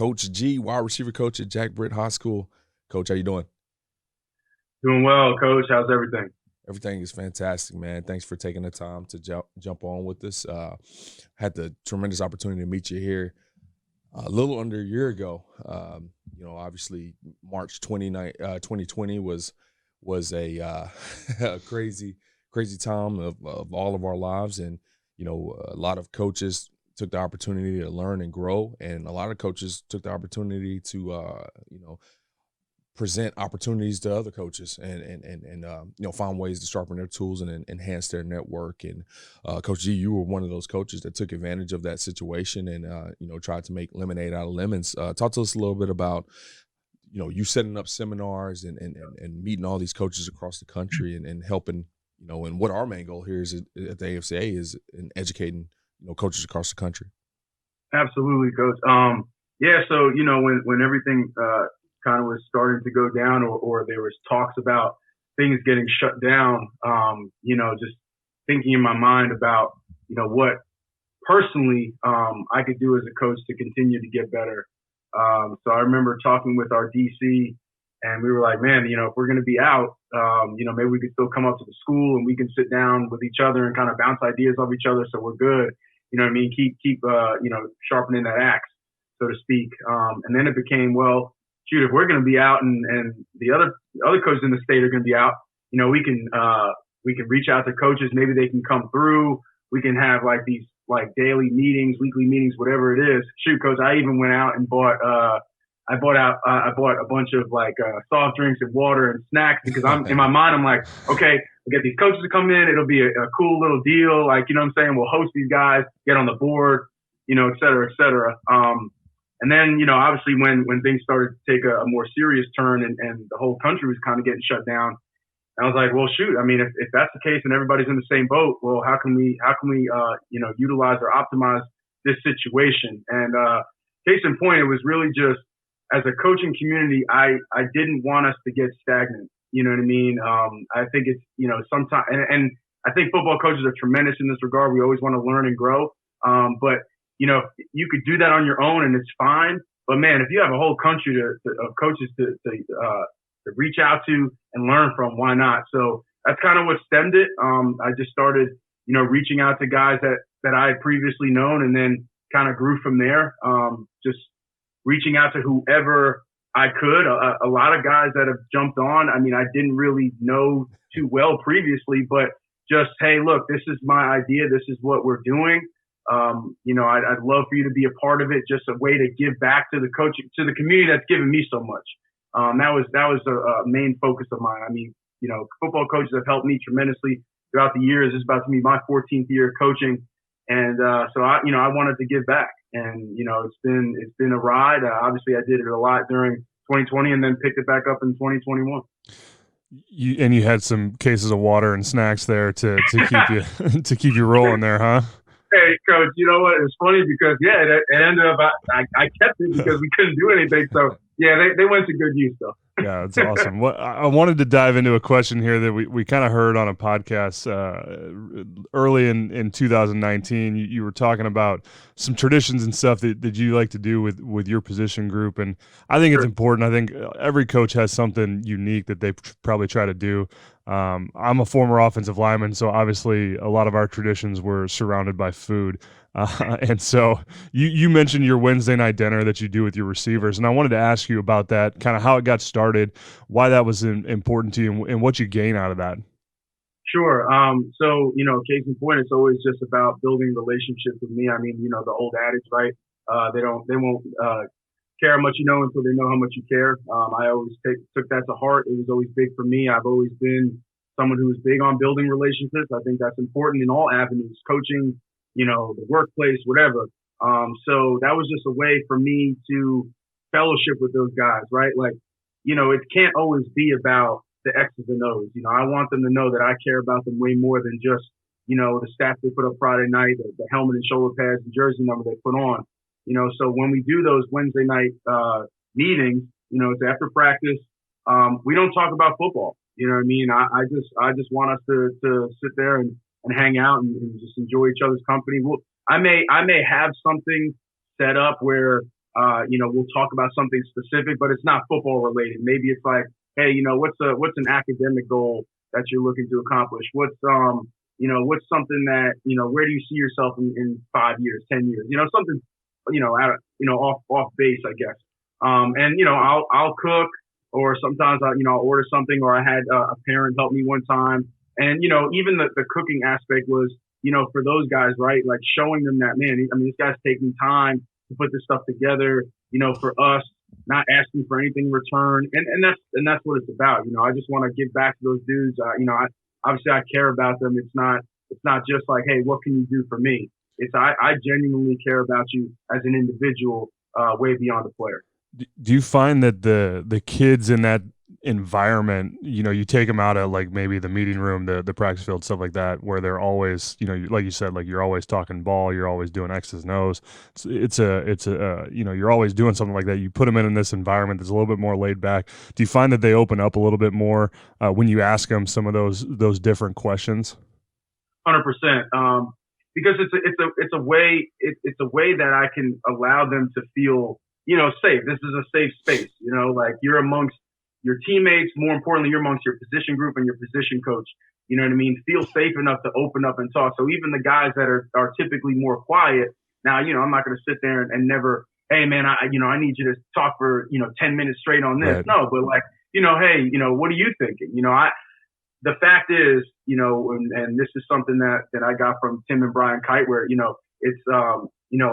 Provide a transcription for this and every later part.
Coach G, wide receiver coach at Jack Britt High School. Coach, how you doing? Doing well, Coach. How's everything? Everything is fantastic, man. Thanks for taking the time to jump on with us. Had the tremendous opportunity to meet you here a little under a year ago. Obviously March 2020 was a, a crazy time of all of our lives. And, a lot of coaches took the opportunity to learn and grow. And a lot of coaches took the opportunity to, present opportunities to other coaches and find ways to sharpen their tools and enhance their network. And Coach G, you were one of those coaches that took advantage of that situation and tried to make lemonade out of lemons. Talk to us a little bit about you setting up seminars and meeting all these coaches across the country and helping and what our main goal here is at the AFCA is in educating coaches across the country. Absolutely, Coach. So when everything kind of was starting to go down or there was talks about things getting shut down, just thinking in my mind about, what personally I could do as a coach to continue to get better. So I remember talking with our DC and we were like, man, if we're going to be out, maybe we could still come up to the school and we can sit down with each other and kind of bounce ideas off each other. So we're good. Keep sharpening that axe, so to speak. And then it became, well, shoot, if we're going to be out and the other coaches in the state are going to be out, we can reach out to coaches. Maybe they can come through. We can have these daily meetings, weekly meetings, whatever it is. Shoot, Coach, I even went out and bought a bunch of soft drinks and water and snacks because I'm in my mind, I'm like, okay, we'll get these coaches to come in. It'll be a cool little deal. We'll host these guys, get on the board, et cetera, et cetera. And then, obviously when things started to take a more serious turn and the whole country was kind of getting shut down, I was like, well, shoot, if that's the case and everybody's in the same boat, well, how can we utilize or optimize this situation? And case in point, it was really just as a coaching community, I didn't want us to get stagnant. You know what I mean? I think it's, sometimes, and I think football coaches are tremendous in this regard. We always want to learn and grow. But you could do that on your own and it's fine. But man, if you have a whole country of coaches to reach out to and learn from, why not? So that's kind of what stemmed it. I just started, reaching out to guys that I had previously known and then kind of grew from there. Just reaching out to whoever I could. A lot of guys that have jumped on. I didn't really know too well previously, but just, hey, look, this is my idea. This is what we're doing. I'd love for you to be a part of it. Just a way to give back to the coaching, to the community that's given me so much. That was a main focus of mine. Football coaches have helped me tremendously throughout the years. It's about to be my 14th year of coaching. And, so I wanted to give back and, it's been a ride. Obviously I did it a lot during 2020 and then picked it back up in 2021. You had some cases of water and snacks there to keep you, to keep you rolling there, huh? Hey, Coach, you know what? It's funny because, it ended up, I kept it because we couldn't do anything. So, they went to good use, though. Yeah, that's awesome. Well, I wanted to dive into a question here that we kind of heard on a podcast early in 2019. You were talking about some traditions and stuff that you like to do with your position group, and I think it's important. I think every coach has something unique that they probably try to do. I'm a former offensive lineman, so obviously a lot of our traditions were surrounded by food. And so you mentioned your Wednesday night dinner that you do with your receivers, and I wanted to ask you about that, kind of how it got started, why that was important to you, and what you gain out of that. Sure. So, case in point, it's always just about building relationships with me. The old adage, right? They won't care how much you know until they know how much you care. I always took that to heart. It was always big for me. I've always been someone who was big on building relationships. I think that's important in all avenues, coaching, the workplace, whatever. So that was just a way for me to fellowship with those guys, right? It can't always be about the X's and O's. I want them to know that I care about them way more than just, the stats they put up Friday night, the helmet and shoulder pads, the jersey number they put on. So when we do those Wednesday night meetings, it's after practice. We don't talk about football. You know what I mean? I just want us to sit there and hang out and just enjoy each other's company. I may have something set up where we'll talk about something specific, but it's not football related. Maybe it's like, hey, what's an academic goal that you're looking to accomplish? What's something that, where do you see yourself in 5 years, 10 years? Something, off base, I guess. I'll cook, or sometimes I'll order something, or I had a parent help me one time. And, even the cooking aspect was, for those guys, right? Like showing them that, man, this guy's taking time to put this stuff together, for us, not asking for anything in return. And that's what it's about. I just want to give back to those dudes. Obviously I care about them. It's not just like, hey, what can you do for me? It's, I genuinely care about you as an individual, way beyond the player. Do you find that the kids in that environment, you take them out of like maybe the meeting room, the practice field, stuff like that, where they're always, like you said, like you're always talking ball, you're always doing X's and O's. It's you're always doing something like that. You put them in this environment that's a little bit more laid back. Do you find that they open up a little bit more when you ask them some of those different questions? 100%. Because it's a way that I can allow them to feel, safe. This is a safe space, like you're amongst your teammates. More importantly, you're amongst your position group and your position coach. You know what I mean? Feel safe enough to open up and talk. So even the guys that are typically more quiet, now, I'm not going to sit there and never, hey man, I need you to talk for, 10 minutes straight on this. Right. No, but like, hey, what are you thinking? The fact is, and this is something that I got from Tim and Brian Kite, where, it's,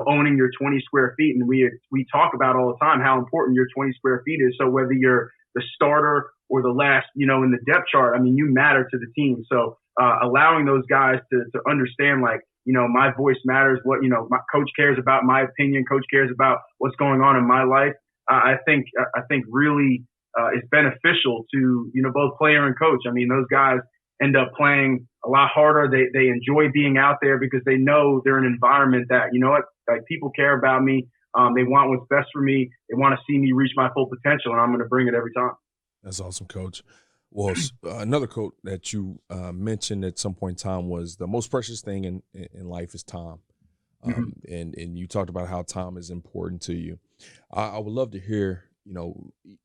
owning your 20 square feet. And we talk about all the time how important your 20 square feet is. So whether you're the starter or the last, in the depth chart, you matter to the team. So allowing those guys to understand, like, my voice matters, what, my coach cares about my opinion, coach cares about what's going on in my life. I think really is beneficial to, both player and coach. Those guys end up playing a lot harder. They enjoy being out there because they know they're in an environment that, like people care about me. They want what's best for me. They want to see me reach my full potential, and I'm going to bring it every time. That's awesome, Coach. Well, another quote that you mentioned at some point in time was the most precious thing in life is time. And you talked about how time is important to you. I would love to hear,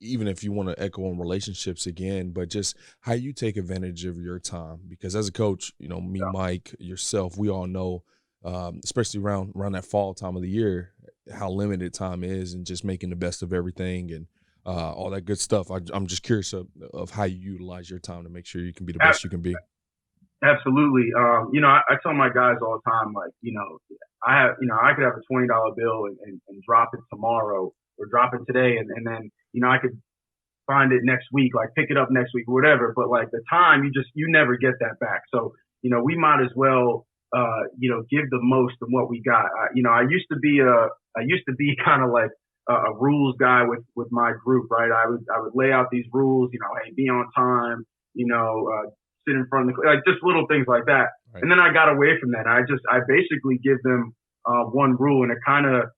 even if you want to echo on relationships again, but just how you take advantage of your time. Because as a coach, me, Mike, yourself, we all know, especially around that fall time of the year, how limited time is, and just making the best of everything and all that good stuff. I'm just curious of how you utilize your time to make sure you can be the best you can be. Absolutely. I tell my guys all the time, like, I could have a $20 bill and drop it tomorrow or drop it today. And then, I could find it next week, like pick it up next week or whatever. But like the time, you never get that back. So, we might as well, give the most of what we got. I used to be kind of like a rules guy with my group, right? I would lay out these rules, hey, be on time, sit in front of like just little things like that. Right. And then I got away from that. I basically give them one rule, and it kind of,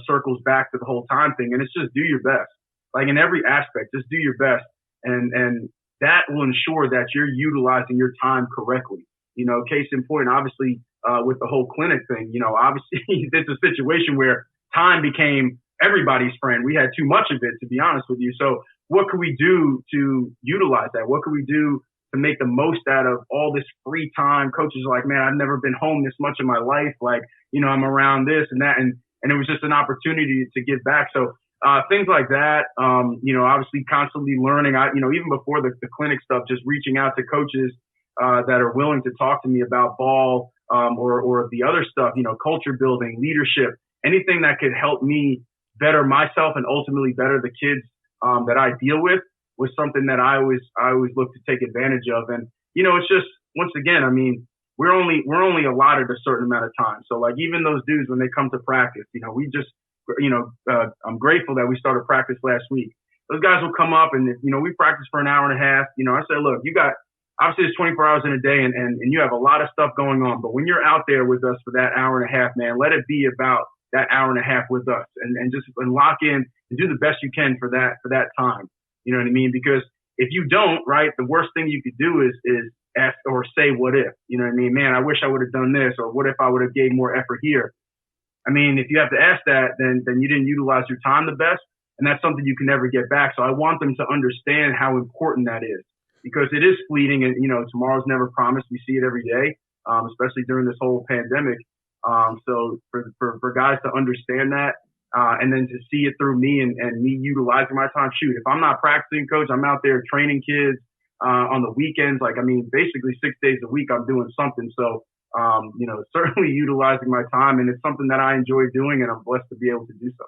circles back to the whole time thing. And it's just do your best. Like in every aspect, just do your best. And that will ensure that you're utilizing your time correctly. Case in point, obviously, with the whole clinic thing, obviously it's a situation where time became everybody's friend. We had too much of it, to be honest with you. So what could we do to utilize that? What could we do to make the most out of all this free time? Coaches are like, man, I've never been home this much in my life. Like, I'm around this and that. And it was just an opportunity to give back. So things like that, obviously constantly learning. Even before the clinic stuff, just reaching out to coaches that are willing to talk to me about ball or the other stuff, culture building, leadership, anything that could help me better myself and ultimately better the kids that I deal with was something that I always look to take advantage of. And, it's just, once again, we're only allotted a certain amount of time. So like even those dudes, when they come to practice, we just, I'm grateful that we started practice last week. Those guys will come up and, we practice for an hour and a half. I said, look, you got, obviously it's 24 hours in a day and you have a lot of stuff going on, but when you're out there with us for that hour and a half, man, let it be about that hour and a half with us and just lock in and do the best you can for that time. You know what I mean? Because if you don't, right, the worst thing you could do is ask or say, what if, you know what I mean? Man, I wish I would have done this, or what if I would have gave more effort here? I mean, if you have to ask that, then you didn't utilize your time the best, and that's something you can never get back. So I want them to understand how important that is, because it is fleeting, and tomorrow's never promised. We see it every day, especially during this whole pandemic. So for guys to understand that, and then to see it through me and me utilizing my time. Shoot, if I'm not practicing, coach, I'm out there training kids on the weekends. Basically 6 days a week, I'm doing something. So, certainly utilizing my time, and it's something that I enjoy doing, and I'm blessed to be able to do so.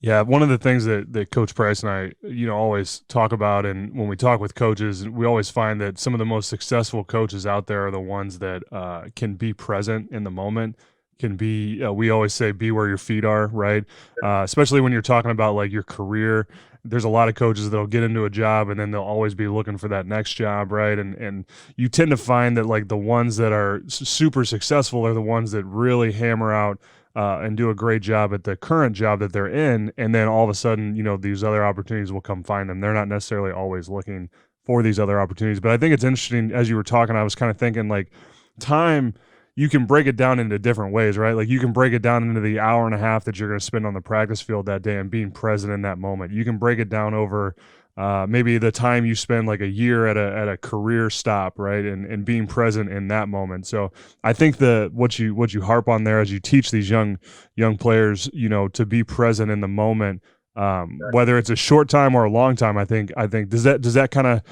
Yeah, one of the things that Coach Price and I, always talk about, and when we talk with coaches, we always find that some of the most successful coaches out there are the ones that can be present in the moment, can be, we always say, be where your feet are, right? Especially when you're talking about like your career. There's a lot of coaches that'll get into a job and then they'll always be looking for that next job, right? And you tend to find that like the ones that are super successful are the ones that really hammer out and do a great job at the current job that they're in, and then all of a sudden, these other opportunities will come find them. They're not necessarily always looking for these other opportunities. But I think it's interesting, as you were talking, I was kind of thinking like time, you can break it down into different ways, right? Like you can break it down into the hour and a half that you're going to spend on the practice field that day and being present in that moment. You can break it down over maybe the time you spend like a year at a career stop, right? And being present in that moment. So I think what you harp on there as you teach these young players, to be present in the moment, whether it's a short time or a long time, I think does that kind of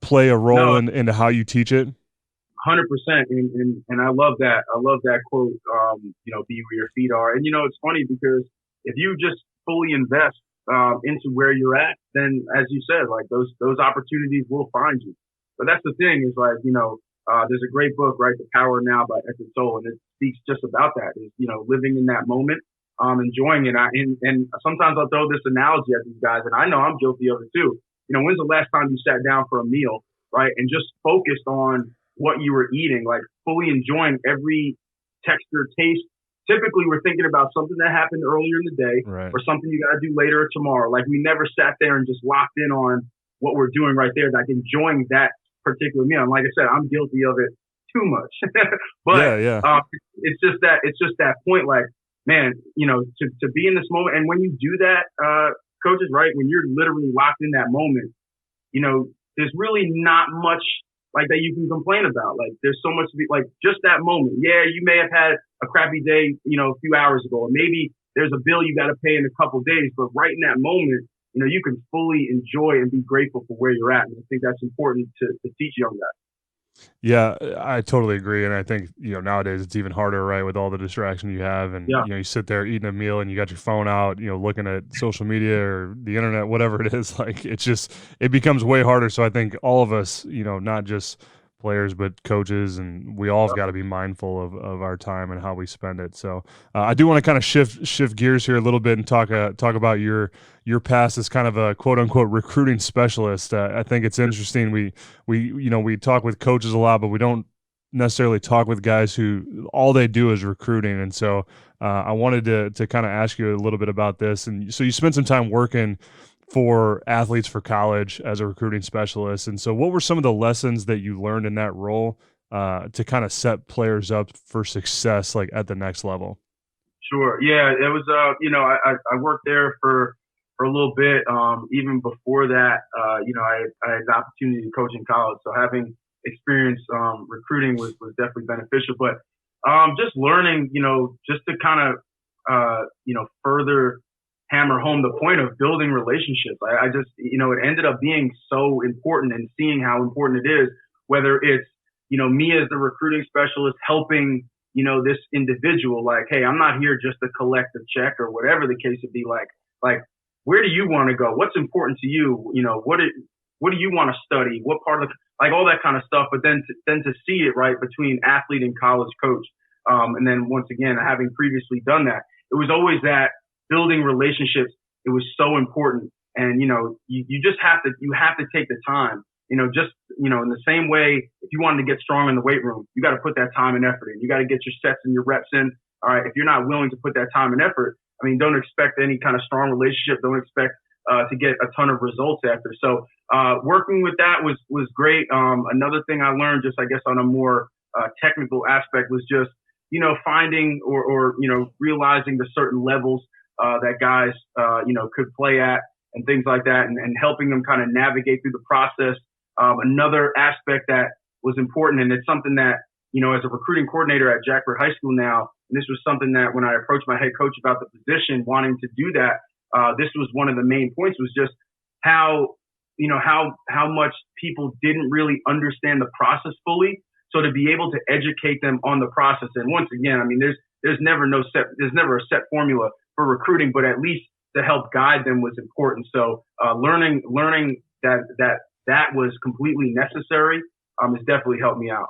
play a role into how you teach it? 100%, and I love that. I love that quote. Be where your feet are. And it's funny because if you just fully invest into where you're at, then as you said, like those opportunities will find you. But that's the thing is like there's a great book, right, The Power of Now by Eckhart Tolle, and it speaks just about that. Is living in that moment, enjoying it. And sometimes I'll throw this analogy at these guys, and I know I'm guilty of it too. When's the last time you sat down for a meal, right, and just focused on what you were eating, like fully enjoying every texture, taste. Typically, we're thinking about something that happened earlier in the day, right, or something you got to do later or tomorrow. Like we never sat there and just locked in on what we're doing right there, like enjoying that particular meal. And like I said, I'm guilty of it too much. But it's just that point, like, man, to be in this moment. And when you do that, coaches, right, when you're literally locked in that moment, there's really not much like that you can complain about. Like there's so much to be like just that moment. Yeah, you may have had a crappy day, a few hours ago, or maybe there's a bill you got to pay in a couple of days, but right in that moment, you can fully enjoy and be grateful for where you're at. And I think that's important to teach young guys. Yeah, I totally agree. And I think, nowadays it's even harder, right, with all the distraction you have. And, you sit there eating a meal and you got your phone out, looking at social media or the internet, whatever it is, like it becomes way harder. So I think all of us, not just players, but coaches, and we all have got to be mindful of our time and how we spend it. So I do want to kind of shift gears here a little bit and talk about your past as kind of a quote unquote recruiting specialist. I think it's interesting. We talk with coaches a lot, but we don't necessarily talk with guys who all they do is recruiting. And so I wanted to kind of ask you a little bit about this. And so you spent some time working for athletes for college as a recruiting specialist. And so what were some of the lessons that you learned in that role to kind of set players up for success, like at the next level? Sure. Yeah, it was, I worked there for a little bit. Even before that, I had the opportunity to coach in college. So having experience recruiting was definitely beneficial. But just learning, just to kind of, further hammer home the point of building relationships. I just, it ended up being so important, and seeing how important it is, whether it's, me as the recruiting specialist helping, this individual, like, hey, I'm not here just to collect a check or whatever the case would be, like, where do you want to go? What's important to you? What do you want to study? What part of like all that kind of stuff, but then to see it right between athlete and college coach. And then once again, having previously done that, it was always that building relationships. It was so important. And, you just have to take the time, in the same way, if you wanted to get strong in the weight room, you got to put that time and effort in. You got to get your sets and your reps in. All right. If you're not willing to put that time and effort, don't expect any kind of strong relationship. Don't expect to get a ton of results after. So working with that was great. Another thing I learned, just I guess on a more technical aspect, was just, finding or realizing the certain levels that guys, could play at and things like that, and helping them kind of navigate through the process. Another aspect that was important, and it's something that, as a recruiting coordinator at Jack Britt High School now, and this was something that when I approached my head coach about the position, wanting to do that, this was one of the main points, was just how much people didn't really understand the process fully. So to be able to educate them on the process, and once again, I mean, there's never a set formula for recruiting, but at least to help guide them was important. So learning that was completely necessary has definitely helped me out.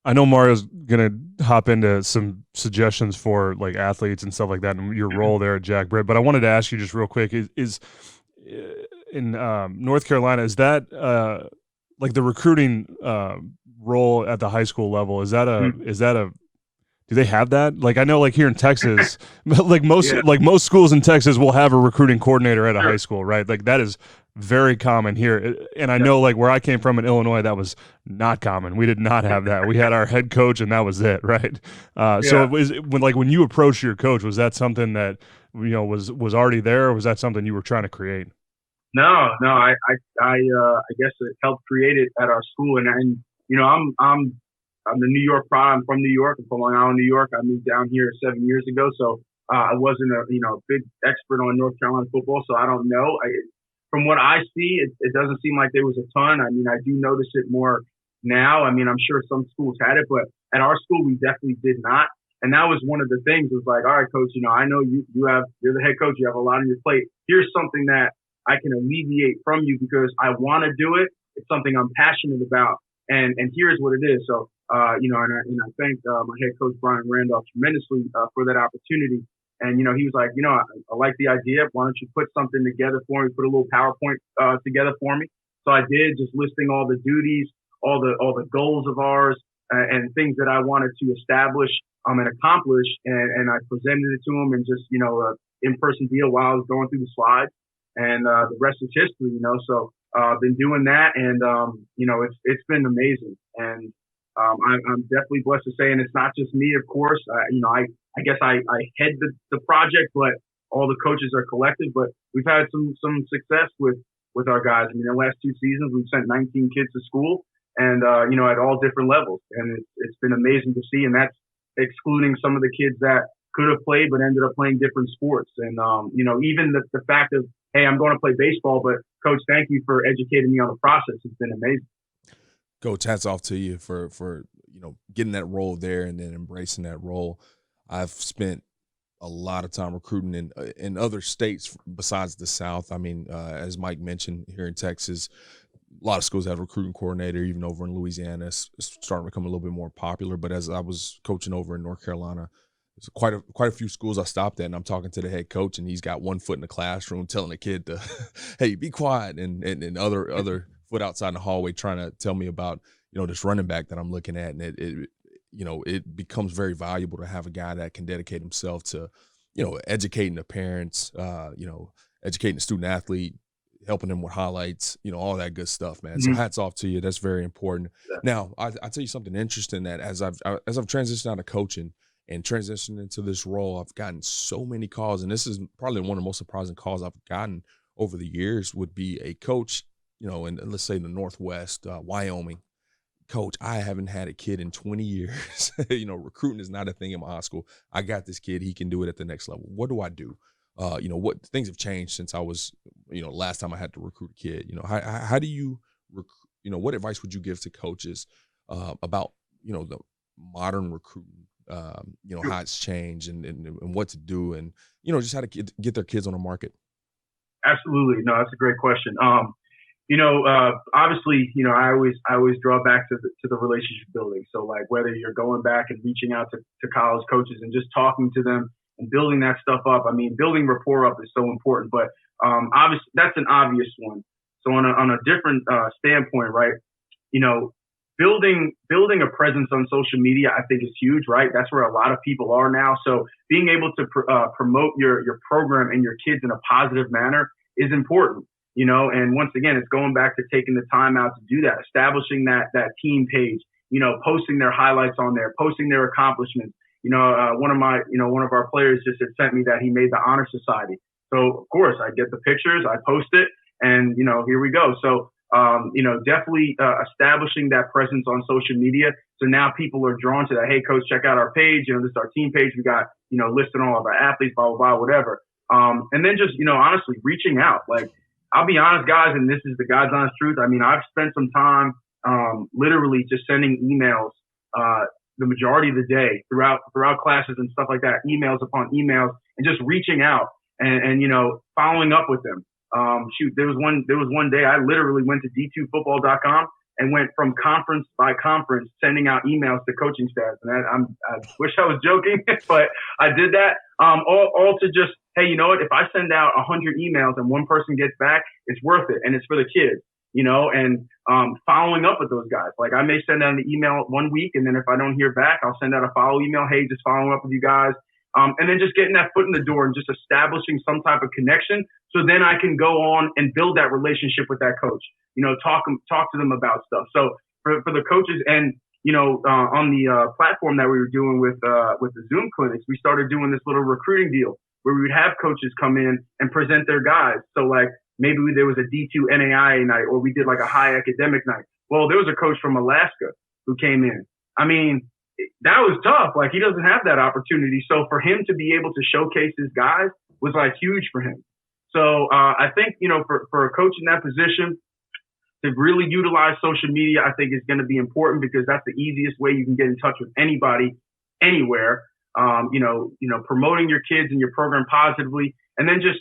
I know Mario's gonna hop into some suggestions for like athletes and stuff like that, and your role there at Jack Britt. But I wanted to ask you just real quick: is in North Carolina, is that like the recruiting role at the high school level? Is that a do they have that? Like, I know, like here in Texas, like most schools in Texas will have a recruiting coordinator at a high school, right? Like that is very common here. And I know, like where I came from in Illinois, that was not common. We did not have that. We had our head coach, and that was it, right? So it was when you approached your coach, was that something that was already there, or was that something you were trying to create? No. I guess it helped create it at our school, and I'm the New York product. I'm from New York. I'm from Long Island, New York. I moved down here 7 years ago, so I wasn't a big expert on North Carolina football, so I don't know. From what I see, it doesn't seem like there was a ton. I mean, I do notice it more now. I mean, I'm sure some schools had it, but at our school, we definitely did not. And that was one of the things. Was like, all right, coach, I know you're the head coach. You have a lot on your plate. Here's something that I can alleviate from you because I want to do it. It's something I'm passionate about, and here's what it is. So, and I thank my head coach Brian Randolph tremendously for that opportunity. And he was like, I like the idea. Why don't you put something together for me? Put a little PowerPoint together for me. So I did, just listing all the duties, all the goals of ours, and things that I wanted to establish and accomplish. And I presented it to him, and just in-person deal while I was going through the slides. And the rest is history. So I've been doing that, and it's been amazing. And I'm definitely blessed to say, and it's not just me, of course. I guess I head the project, but all the coaches are collective. But we've had some success with our guys. I mean, the last 2 seasons, we've sent 19 kids to school, and at all different levels, and it's been amazing to see. And that's excluding some of the kids that could have played but ended up playing different sports. And even the fact of, hey, I'm going to play baseball, but coach, thank you for educating me on the process. It's been amazing. Coach, hats off to you for getting that role there and then embracing that role. I've spent a lot of time recruiting in other states besides the South. I mean, as Mike mentioned, here in Texas, a lot of schools have a recruiting coordinator. Even over in Louisiana, it's starting to become a little bit more popular. But as I was coaching over in North Carolina, there's quite a few schools I stopped at, and I'm talking to the head coach, and he's got one foot in the classroom telling the kid to, hey, be quiet, and other foot outside in the hallway trying to tell me about this running back that I'm looking at, and it becomes very valuable to have a guy that can dedicate himself to educating the parents, educating the student athlete, helping them with highlights, all that good stuff, man. So hats off to you. That's very important. Yeah. Now, I'll tell you something interesting, that as I've transitioned out of coaching and transitioned into this role, I've gotten so many calls, and this is probably one of the most surprising calls I've gotten over the years, would be a coach, in let's say the Northwest, Wyoming. Coach, I haven't had a kid in 20 years. Recruiting is not a thing in my high school. I got this kid. He can do it at the next level. What do I do? What things have changed since I was, last time I had to recruit a kid. How do you, what advice would you give to coaches about, the modern recruiting, how it's changed and what to do, and, just how to get their kids on the market? Absolutely. No, that's a great question. Obviously, I always draw back to the relationship building. So like whether you're going back and reaching out to college coaches and just talking to them and building that stuff up. I mean, building rapport up is so important, but obviously that's an obvious one. So on a different standpoint, right? Building a presence on social media, I think, is huge, right? That's where a lot of people are now. So being able to promote your program and your kids in a positive manner is important. And once again, it's going back to taking the time out to do that, establishing that team page, posting their highlights on there, posting their accomplishments, one of our players just had sent me that he made the honor society. So of course I get the pictures, I post it, and here we go. So definitely establishing that presence on social media. So now people are drawn to that. Hey, coach, check out our page. This is our team page. We got listed all of our athletes, blah blah blah, whatever. And then just honestly reaching out. Like, I'll be honest, guys, and this is the God's honest truth. I mean, I've spent some time literally just sending emails the majority of the day throughout classes and stuff like that, emails upon emails, and just reaching out and following up with them. There was one day I literally went to d2football.com and went from conference by conference sending out emails to coaching staff. And I wish I was joking, but I did that. All to just, hey, you know what? If I send out 100 emails and one person gets back, it's worth it, and it's for the kids. And following up with those guys. Like, I may send out an email 1 week, and then if I don't hear back, I'll send out a follow email. Hey, just following up with you guys. And then just getting that foot in the door and just establishing some type of connection. So then I can go on and build that relationship with that coach, talk to them about stuff. So for the coaches and, on the platform that we were doing with the Zoom clinics, we started doing this little recruiting deal where we would have coaches come in and present their guys. So like, maybe there was a D2 NAIA night, or we did like a high academic night. Well, there was a coach from Alaska who came in. I mean, that was tough. Like, he doesn't have that opportunity. So for him to be able to showcase his guys was like huge for him. So I think, for a coach in that position to really utilize social media, I think is going to be important, because that's the easiest way you can get in touch with anybody, anywhere. Promoting your kids and your program positively, and then just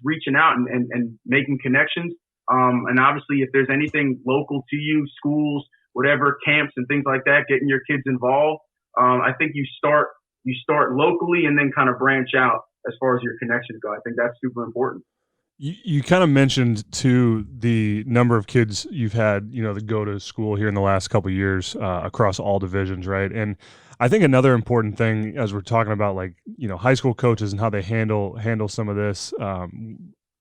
reaching out and making connections. And obviously, if there's anything local to you, schools, whatever, camps and things like that, getting your kids involved. I think you start locally and then kind of branch out as far as your connections go. I think that's super important. You kind of mentioned too the number of kids you've had, that go to school here in the last couple of years across all divisions, right? And I think another important thing, as we're talking about, like, high school coaches and how they handle some of this,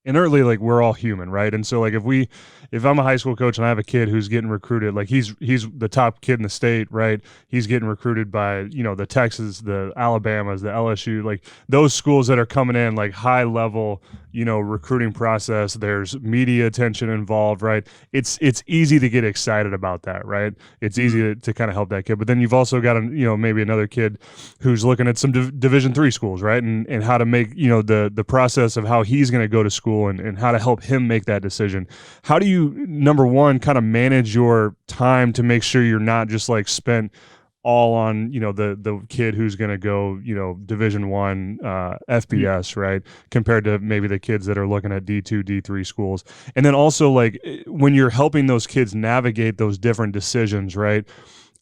inherently, like, we're all human, right? And so, like, if I'm a high school coach and I have a kid who's getting recruited, like, he's the top kid in the state, right? He's getting recruited by, the Texas, the Alabamas, the LSU, like those schools that are coming in, like, high level, recruiting process. There's media attention involved, right? It's easy to get excited about that, right? It's easy to kind of help that kid. But then you've also got maybe another kid who's looking at some Division III schools, right? And how to make, the process of how he's going to go to school and how to help him make that decision. How do you, number one, kind of manage your time to make sure you're not just like spent all on, the kid who's going to go, Division I, FBS, right? Compared to maybe the kids that are looking at D2, D3 schools. And then also, like, when you're helping those kids navigate those different decisions, right?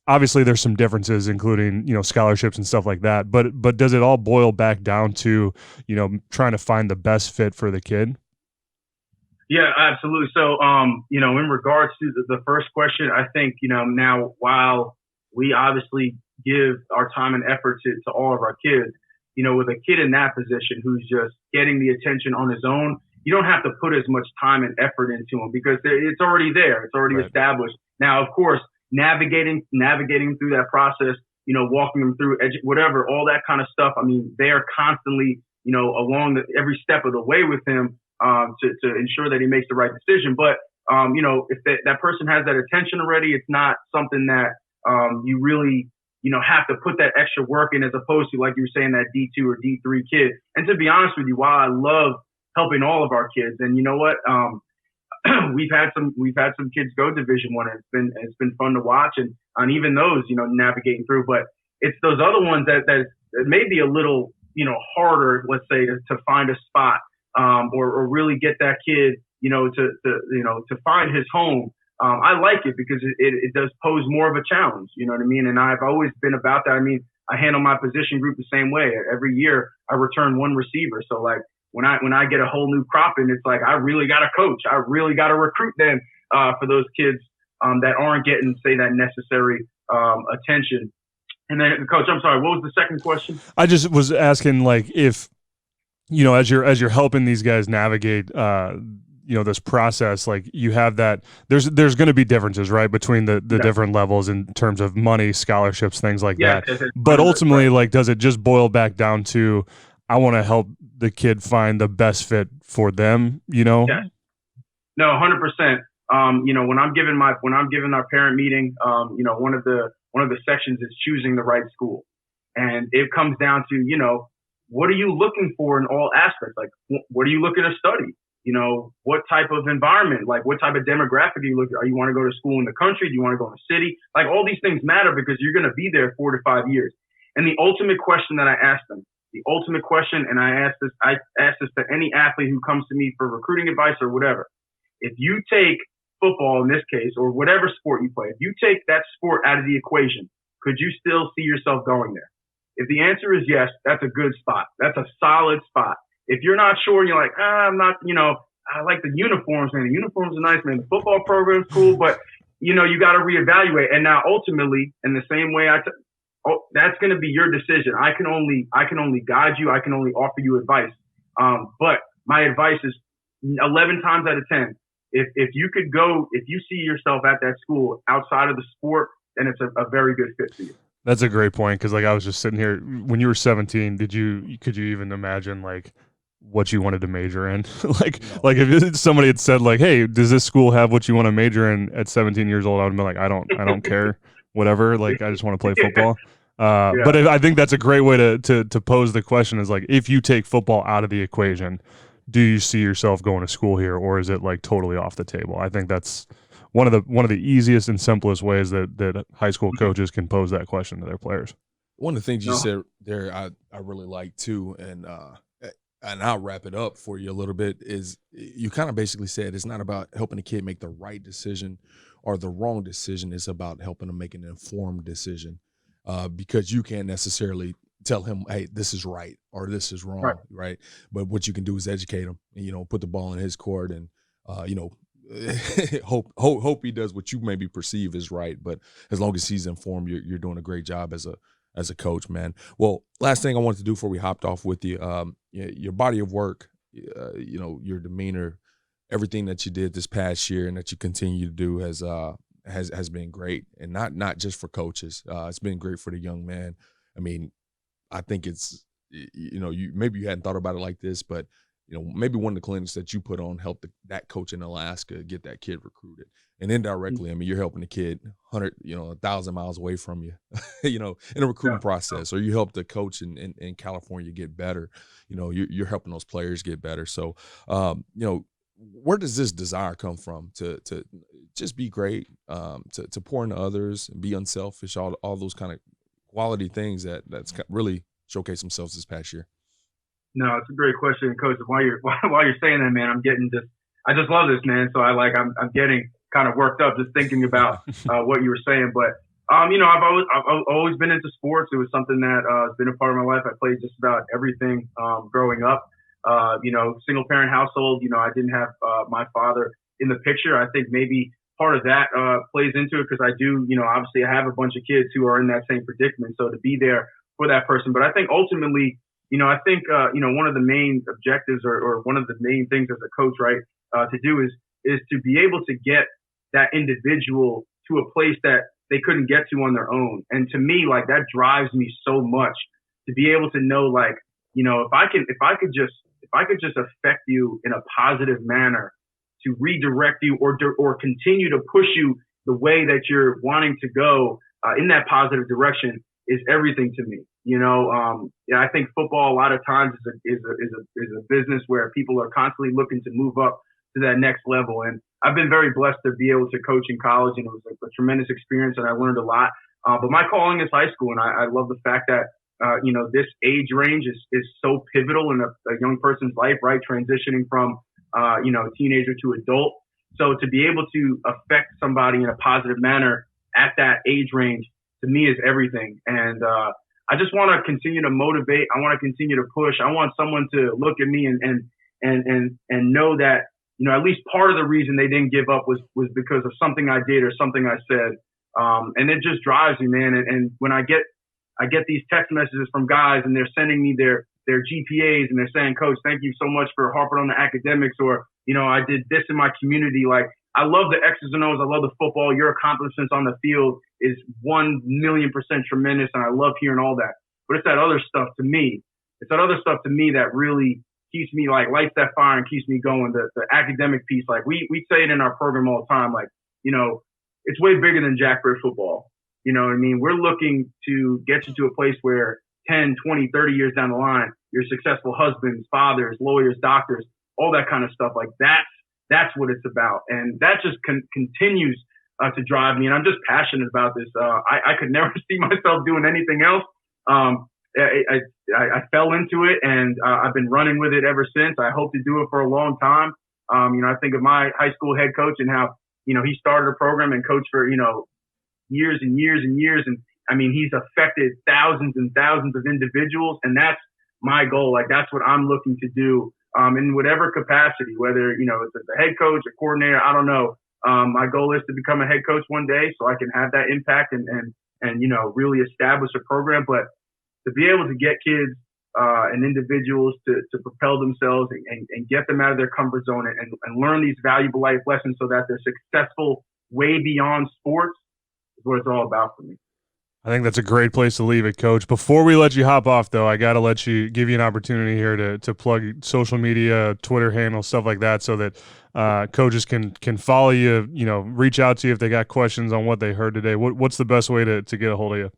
Obviously there's some differences, including, scholarships and stuff like that, but does it all boil back down to, trying to find the best fit for the kid? Yeah, absolutely. So, in regards to the first question, I think, now, while we obviously give our time and effort to all of our kids, with a kid in that position who's just getting the attention on his own, you don't have to put as much time and effort into him, because it's already there. It's already established. Now, of course, navigating through that process, walking them through whatever, all that kind of stuff. I mean, they are constantly, along every step of the way with him, to ensure that he makes the right decision. But, if that person has that attention already, it's not something that, you really, have to put that extra work in, as opposed to, like you were saying, that D2 or D3 kid. And to be honest with you, while I love helping all of our kids, and you know what, we've had some kids go Division I, and it's been fun to watch, and even those, navigating through. But it's those other ones that may be a little, harder, let's say, to find a spot, or really get that kid, to find his home. I like it because it does pose more of a challenge, you know what I mean? And I've always been about that. I mean, I handle my position group the same way. Every year I return one receiver. So like when I get a whole new crop in, it's like, I really got to coach. I really got to recruit them, for those kids, that aren't getting, say, that necessary, attention. And then, Coach, I'm sorry, what was the second question? I just was asking, like, if, as you're helping these guys navigate, this process, like you have that, there's going to be differences, right, between the different levels in terms of money, scholarships, things like that. But ultimately, like, does it just boil back down to, I want to help the kid find the best fit for them, Yes. No, 100%. When I'm giving our parent meeting, one of the sections is choosing the right school. And it comes down to, what are you looking for in all aspects? Like, what are you looking to study? What type of environment, like what type of demographic do you look at? You want to go to school in the country? Do you want to go in the city? Like, all these things matter because you're going to be there 4 to 5 years. And the ultimate question that I ask them, and I ask this to any athlete who comes to me for recruiting advice or whatever. If you take football in this case, or whatever sport you play, if you take that sport out of the equation, could you still see yourself going there? If the answer is yes, that's a good spot. That's a solid spot. If you're not sure and you're like, I'm not, I like the uniforms, man. The uniforms are nice, man. The football program's cool, but you got to reevaluate. And now ultimately, in the same way that's going to be your decision. I can only guide you. I can only offer you advice. But my advice is 11 times out of 10. If you see yourself at that school outside of the sport, then it's a very good fit for you. That's a great point, because like I was just sitting here when you were 17. Could you even imagine like what you wanted to major in? like if somebody had said like, hey, does this school have what you want to major in at 17 years old? I would have been like, I don't care, whatever. Like, I just want to play football. But I think that's a great way to pose the question, is like, if you take football out of the equation, do you see yourself going to school here, or is it like totally off the table? I think that's one of the easiest and simplest ways that high school coaches can pose that question to their players. One of the things you said there, I really like too, and I'll wrap it up for you a little bit, is you kind of basically said it's not about helping a kid make the right decision or the wrong decision. It's about helping them make an informed decision, because you can't necessarily tell him, hey, this is right or this is wrong, right? But what you can do is educate him and, put the ball in his court and, hope he does what you maybe perceive as right. But as long as he's informed, you're doing a great job as a coach, man. Well, last thing I wanted to do before we hopped off with you, your body of work, your demeanor, everything that you did this past year and that you continue to do has been great, and not just for coaches. It's been great for the young man. I mean, I think it's, maybe you hadn't thought about it like this, but maybe one of the clinics that you put on helped that coach in Alaska get that kid recruited. And indirectly, I mean, you're helping the kid 1,000 miles away from you, in a recruiting process, or you help the coach in California get better. You're helping those players get better. So, where does this desire come from to just be great, to pour into others and be unselfish, all those kind of quality things that's really showcased themselves this past year? No, it's a great question, Coach. While you're saying that, man, I just love this, man. So I'm getting kind of worked up just thinking about what you were saying. But I've always been into sports. It was something that has been a part of my life. I played just about everything growing up. Single parent household. I didn't have my father in the picture. I think maybe part of that plays into it, because I do, obviously I have a bunch of kids who are in that same predicament. So to be there for that person. But I think ultimately, one of the main objectives or one of the main things as a coach, right, to do is to be able to get that individual to a place that they couldn't get to on their own. And to me, like, that drives me so much to be able to know, like, if I could just affect you in a positive manner, to redirect you or continue to push you the way that you're wanting to go in that positive direction, is everything to me. I think football a lot of times is a business where people are constantly looking to move up to that next level. And I've been very blessed to be able to coach in college, and it was a tremendous experience, and I learned a lot. But my calling is high school, and I love the fact that this age range is so pivotal in a young person's life, right? Transitioning from teenager to adult. So to be able to affect somebody in a positive manner at that age range, to me, is everything. And I just want to continue to motivate. I want to continue to push. I want someone to look at me and know that, at least part of the reason they didn't give up was because of something I did or something I said. And it just drives me, man. And when I get these text messages from guys, and they're sending me their GPAs, and they're saying, Coach, thank you so much for harping on the academics, or I did this in my community. Like, I love the X's and O's. I love the football. Your accomplishments on the field is 1,000,000% tremendous, and I love hearing all that. But it's that other stuff to me. It's that other stuff to me that really keeps me, like, lights that fire and keeps me going. The academic piece, like we say it in our program all the time, like, it's way bigger than Jack Britt football. You know what I mean? We're looking to get you to a place where 10, 20, 30 years down the line, you're successful husbands, fathers, lawyers, doctors, all that kind of stuff. Like, that's what it's about. And that just continues to drive me. And I'm just passionate about this. I could never see myself doing anything else. I fell into it, and I've been running with it ever since. I hope to do it for a long time. I think of my high school head coach and how, he started a program and coached for, years and years and years. And I mean, he's affected thousands and thousands of individuals. And that's my goal. Like, that's what I'm looking to do, in whatever capacity, whether, it's as a head coach, a coordinator, I don't know. My goal is to become a head coach one day so I can have that impact and really establish a program. But to be able to get kids and individuals to propel themselves and get them out of their comfort zone and learn these valuable life lessons so that they're successful way beyond sports is what it's all about for me. I think that's a great place to leave it, Coach. Before we let you hop off, though, I got to give you an opportunity here to plug social media, Twitter handle, stuff like that, so that coaches can follow you, reach out to you if they got questions on what they heard today. What's the best way to get a hold of you?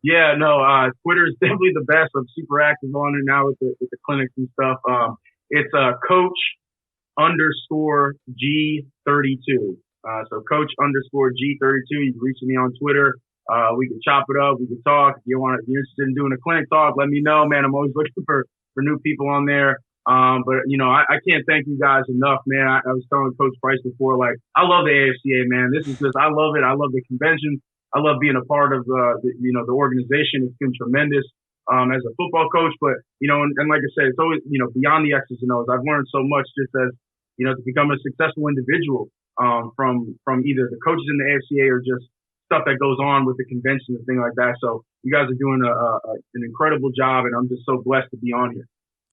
Yeah, no, Twitter is definitely the best. I'm super active on it now with the clinics and stuff. It's Coach_G32. So Coach_G32. You can reach me on Twitter. We can chop it up. We can talk. If you're interested in doing a clinic talk, let me know, man. I'm always looking for new people on there. But I can't thank you guys enough, man. I was telling Coach Price before, like, I love the AFCA, man. I love it. I love the convention. I love being a part of the organization. It's been tremendous as a football coach. But and like I said, it's always beyond the X's and O's. I've learned so much just as to become a successful individual from either the coaches in the AFCA or just stuff that goes on with the convention and things like that. So you guys are doing an incredible job, and I'm just so blessed to be on here.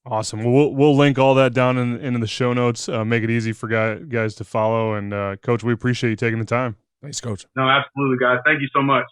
Awesome. Well, we'll link all that down in the show notes. Make it easy for guys to follow. And Coach, we appreciate you taking the time. Thanks, Coach. No, absolutely, guys. Thank you so much.